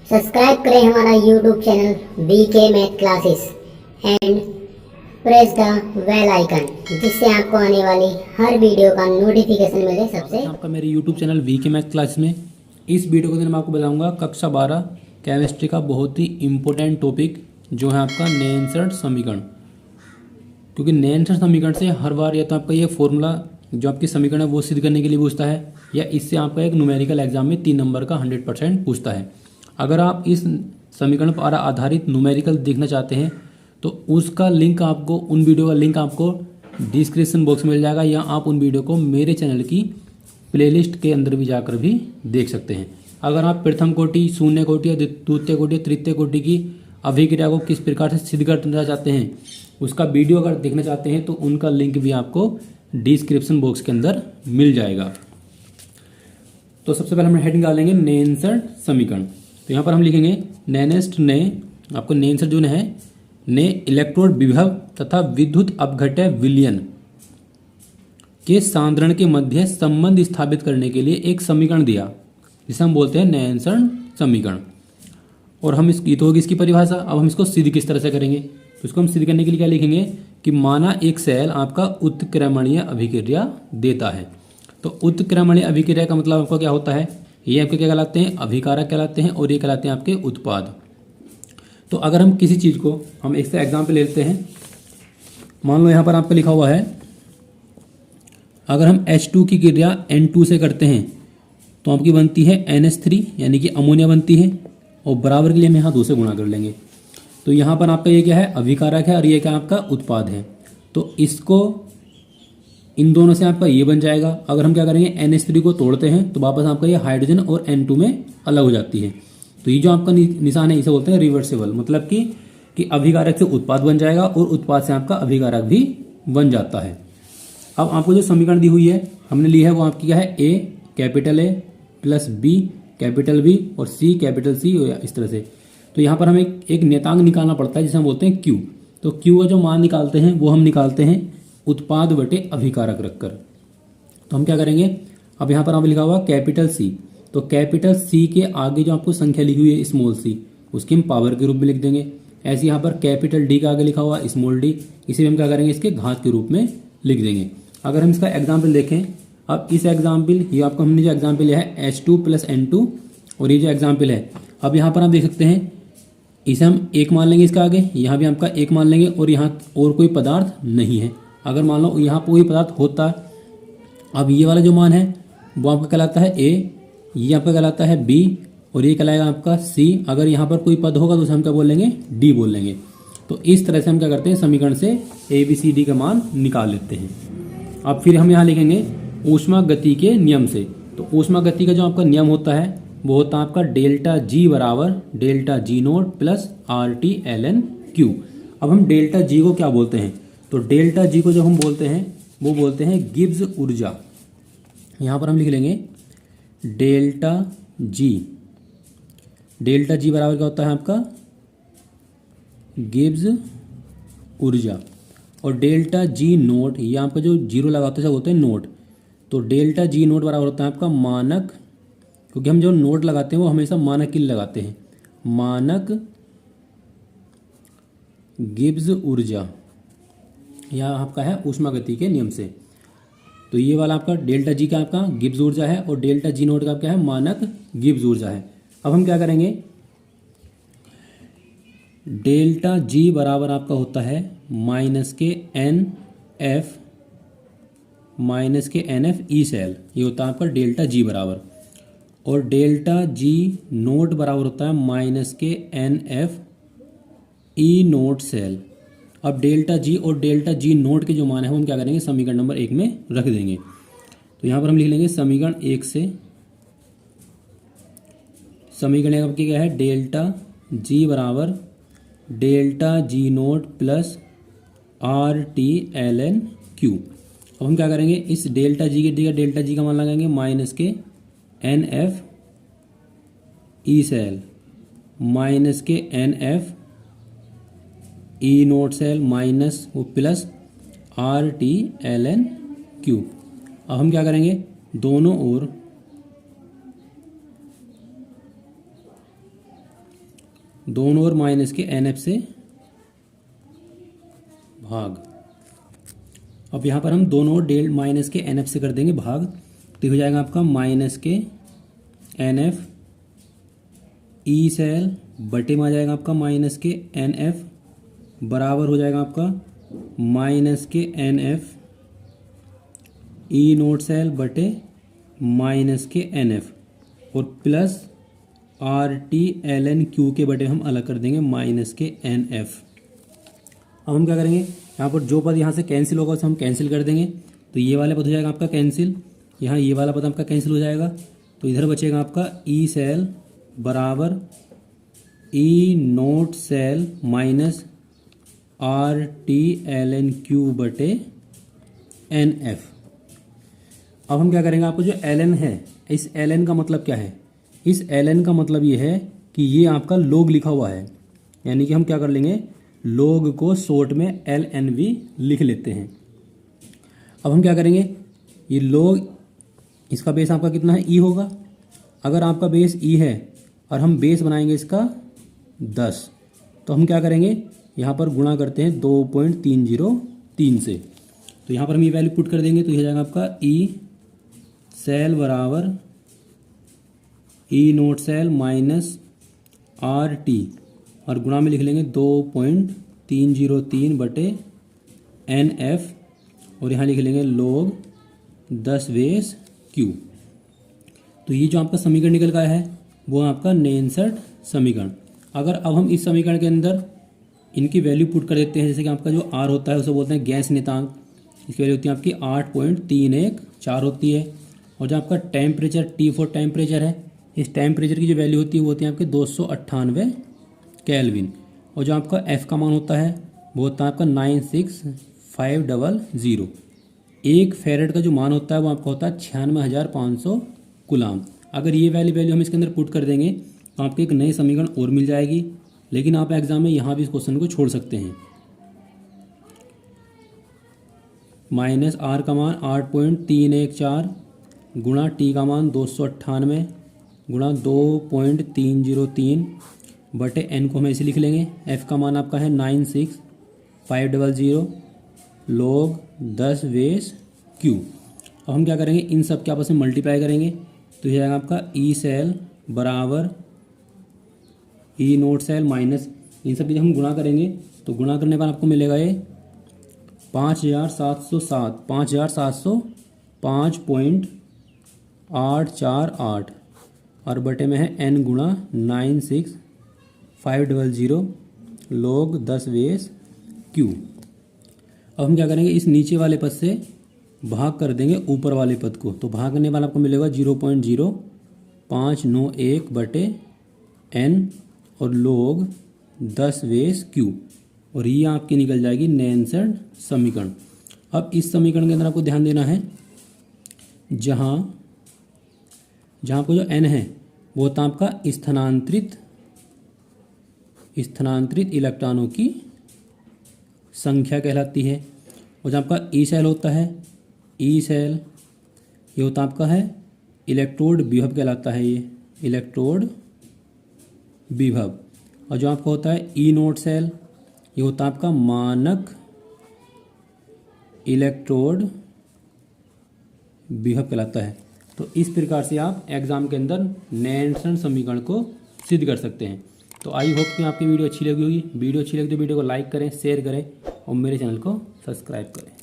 Subscribe करें हमारा YouTube channel VK math classes and press the bell icon, जिससे आपको आने वाली हर वीडियो का नोटिफिकेशन मिले सबसे। आपका मेरे YouTube channel VK math class में इस वीडियो के अंदर मैं आपको बताऊंगा कक्षा 12 केमिस्ट्री का बहुत ही इम्पोर्टेंट टॉपिक जो है आपका नैनसर्ट समीकरण। क्योंकि नैनसर्ट समीकरण से हर बार या तो आपका ये फॉर्मूला जो आपकी समीकरण है वो सिद्ध करने के लिए पूछता है, या इससे आपका एक न्यूमेरिकल एग्जाम में 3 नंबर का 100% पूछता है। अगर आप इस समीकरण पर आधारित न्यूमेरिकल देखना चाहते हैं तो उसका लिंक आपको, उन वीडियो का लिंक आपको डिस्क्रिप्शन बॉक्स में मिल जाएगा, या आप उन वीडियो को मेरे चैनल की प्लेलिस्ट के अंदर भी जाकर भी देख सकते हैं। अगर आप प्रथम कोटि, शून्य कोटि, द्वितीय कोटि, तृतीय कोटि की अभिक्रिया को किस प्रकार से सिद्ध करना चाहते हैं उसका वीडियो अगर देखना चाहते हैं तो उनका लिंक भी आपको डिस्क्रिप्शन बॉक्स के अंदर मिल जाएगा। तो सबसे पहले हम हेडिंग डालेंगे नैनसर्ट समीकरण। तो यहाँ पर हम लिखेंगे नैनेस्ट ने, आपको नैनसर्ट जो है ने इलेक्ट्रोड विभव तथा विद्युत अपघट्य विलयन के सांद्रण के मध्य संबंध स्थापित करने के लिए एक समीकरण दिया, जिसे हम बोलते हैं नैनसर्ट समीकरण। और हम ये तो होगी इसकी परिभाषा। अब हम इसको सिद्ध किस तरह से करेंगे, तो इसको हम सिद्ध करने के लिए क्या लिखेंगे कि माना एक सेल आपका उत्क्रमणीय अभिक्रिया देता है। तो उत्क्रमणीय अभिक्रिया का मतलब आपको क्या होता है, ये आपके क्या कहलाते हैं, अभिकारक कहलाते हैं, और ये कहलाते हैं आपके उत्पाद। तो अगर हम किसी चीज़ को, हम एक से एग्जाम्पल लेते हैं, मान लो यहाँ पर आपका लिखा हुआ है, अगर हम H2 की क्रिया N2 से करते हैं तो आपकी बनती है NH3 यानी कि अमोनिया बनती है, और बराबर के लिए हम यहाँ 2 से गुणा कर लेंगे। तो यहाँ पर आपका ये क्या है, अभिकारक है, और ये क्या आपका उत्पाद है। तो इसको इन दोनों से आपका ये बन जाएगा। अगर हम क्या करेंगे, NH3 को तोड़ते हैं तो वापस आपका ये हाइड्रोजन और N2 में अलग हो जाती है। तो ये जो आपका निशान है इसे बोलते हैं रिवर्सिबल, मतलब कि अभिकारक से उत्पाद बन जाएगा और उत्पाद से आपका अभिकारक भी बन जाता है। अब आपको जो समीकरण दी हुई है हमने ली है वो आपकी क्या है, A capital A plus B capital B और C कैपिटल C, इस तरह से। तो यहाँ पर हमें एक नियतांक निकालना पड़ता है जिसे हम बोलते हैं Q। तो Q का जो मान निकालते हैं वो हम निकालते हैं उत्पाद बटे अभिकारक रखकर। तो हम क्या करेंगे, अब यहाँ पर हमें लिखा हुआ कैपिटल C, तो कैपिटल C के आगे जो आपको संख्या लिखी हुई है स्मॉल c, उसकी हम पावर के रूप में लिख देंगे। ऐसे यहाँ पर कैपिटल D के आगे लिखा हुआ स्मॉल d, इसे भी हम क्या करेंगे, इसके घात के रूप में लिख देंगे। अगर हम इसका एग्जाम्पल देखें, अब इस एग्जाम्पल, ये आपको हमने जो एग्जाम्पल लिया है H2 प्लस N2, और ये जो एग्जाम्पल है, अब यहाँ पर आप देख सकते हैं इसे हम 1 मान लेंगे, इसका आगे यहाँ भी आपका 1 मान लेंगे, और यहाँ और कोई पदार्थ नहीं है। अगर मान लो यहाँ पर कोई पदार्थ होता, अब ये वाला जो मान है वो आपका कहलाता है A, ये आपका कहलाता है B, और ये कहलाएगा आपका C। अगर यहाँ पर कोई पद होगा तो उसे हम क्या बोल लेंगे, D बोल लेंगे। तो इस तरह से हम क्या करते हैं, समीकरण से ABCD का मान निकाल लेते हैं। अब फिर हम यहाँ लिखेंगे ऊष्मा गति के नियम से। तो ऊष्मा गति का जो आपका नियम होता है वो होता है आपका डेल्टा G बराबर delta G note plus RT ln Q। अब हम डेल्टा G को क्या बोलते हैं, तो डेल्टा G को जो हम बोलते हैं वो बोलते हैं गिब्स ऊर्जा। यहाँ पर हम लिख लेंगे डेल्टा G, डेल्टा G बराबर क्या होता है आपका, गिब्स ऊर्जा, और डेल्टा G नोट, ये आपका जो जीरो लगाते हैं बोलते हैं नोट। तो डेल्टा G नोट बराबर होता है आपका मानक, क्योंकि हम जो नोट लगाते हैं वो हमेशा मानक के लिए लगाते हैं, मानक गिब्स ऊर्जा, यह आपका है ऊष्मागति के नियम से। तो ये वाला आपका डेल्टा G का आपका गिब्स ऊर्जा है, और डेल्टा G नोट का क्या है, मानक गिब्स ऊर्जा है। अब हम क्या करेंगे, डेल्टा G बराबर आपका होता है माइनस के NF ई सेल, ये होता है आपका डेल्टा G बराबर, और डेल्टा G नोट बराबर होता है माइनस के NF ई नोट सेल। अब डेल्टा G और डेल्टा G नोट के जो मान है वो हम क्या करेंगे, समीकरण नंबर 1 में रख देंगे। तो यहाँ पर हम लिख लेंगे समीकरण 1 से, समीकरण आपकी क्या है, डेल्टा G बराबर delta G note plus RT ln Q। अब हम क्या करेंगे, इस डेल्टा G के जगह डेल्टा G का मान लगाएंगे माइनस के NF ई सेल माइनस के NF ई नोट सेल माइनस वो प्लस RT ln Q। अब हम क्या करेंगे, दोनों ओर दोनों ओर माइनस के NF से भाग। अब यहाँ पर हम दोनों ओर डेल माइनस के NF से कर देंगे भाग, तो हो जाएगा आपका माइनस के NF ई सेल बटे में आ जाएगा आपका माइनस के NF बराबर हो जाएगा आपका माइनस के NF ई नोट सेल बटे माइनस के NF और प्लस RT ln Q के बटे हम अलग कर देंगे माइनस के NF। अब हम क्या करेंगे, यहाँ पर जो पद यहाँ से कैंसिल होगा उसे हम कैंसिल कर देंगे, तो ये वाला पद हो जाएगा आपका कैंसिल, यहाँ ये वाला पद आपका कैंसिल हो जाएगा, तो इधर बचेगा आपका ई सेल बराबर E naught cell minus RT ln Q बटे NF। अब हम क्या करेंगे, आपको जो ln है, इस ln का मतलब क्या है, इस ln का मतलब ये है कि ये आपका log लिखा हुआ है, यानी कि हम क्या कर लेंगे, log को शॉर्ट में LNV लिख लेते हैं। अब हम क्या करेंगे, ये log इसका बेस आपका कितना है, e होगा। अगर आपका बेस e है और हम बेस बनाएंगे इसका 10, तो हम क्या करेंगे, यहाँ पर गुणा करते हैं 2.303 से, तो यहाँ पर हम ये वैल्यू पुट कर देंगे, तो ये हो जाएगा आपका ई सेल बराबर E naught cell minus RT और गुणा में लिख लेंगे 2.303 बटे NF और यहाँ लिख लेंगे log 10 बेस Q। तो ये जो आपका समीकरण निकल का है वो आपका नेनसेट समीकरण। अगर अब हम इस समीकरण के अंदर इनकी वैल्यू पुट कर देते हैं, जैसे कि आपका जो R होता है उसे बोलते हैं गैस नियतांक, इसकी वैल्यू होती है आपकी 8.314 होती है, और जो आपका टेम्परेचर T4 टेम्परेचर है, इस टेम्परेचर की जो वैल्यू होती है वो होती है आपके 298 केल्विन, और जो आपका F का मान होता है वो होता है आपका 96500। एक फेरेड का जो मान होता है वो आपका होता है 96,500 कूलाम। अगर ये वैल्यू हम इसके अंदर पुट कर देंगे तो आपको एक नई समीकरण और मिल जाएगी, लेकिन आप एग्जाम में यहाँ भी इस क्वेश्चन को छोड़ सकते हैं। माइनस R का मान 8.314 गुणा T का मान 298 गुणा 2.303 बटे N को हम ऐसे लिख लेंगे। F का मान आपका है 96500 log 10 बेस Q। अब हम क्या करेंगे, इन सब के आपस में मल्टीप्लाई करेंगे, तो ये जाएगा आपका ई सेल बराबर ई नोट सेल माइनस, इन सब की हम गुणा करेंगे तो गुणा करने पर आपको मिलेगा ये 5,848 और बटे में है n गुणा 96500 log 10 बेस Q। अब हम क्या करेंगे, इस नीचे वाले पद से भाग कर देंगे ऊपर वाले पद को, तो भाग करने वाला आपको मिलेगा 0.0591 बटे n और log 10 बेस Q, और ये आपकी निकल जाएगी नेनसेट समीकरण। अब इस समीकरण के अंदर आपको ध्यान देना है, जहाँ आपको जो n है वो होता है आपका स्थानांतरित इलेक्ट्रॉनों की संख्या कहलाती है, और जहाँ आपका ई सेल होता है, ई सेल ये होता आपका है इलेक्ट्रोड विभव कहलाता है, ये इलेक्ट्रोड विभव। और जो आपका होता है ई नोट सेल ये होता है आपका मानक इलेक्ट्रोड विभव कहलाता है। तो इस प्रकार से आप एग्जाम के अंदर नेल्सन समीकरण को सिद्ध कर सकते हैं। तो आई होप कि आपकी वीडियो अच्छी लगी होगी। वीडियो अच्छी लगी तो वीडियो को लाइक करें, शेयर करें और मेरे चैनल को सब्सक्राइब करें।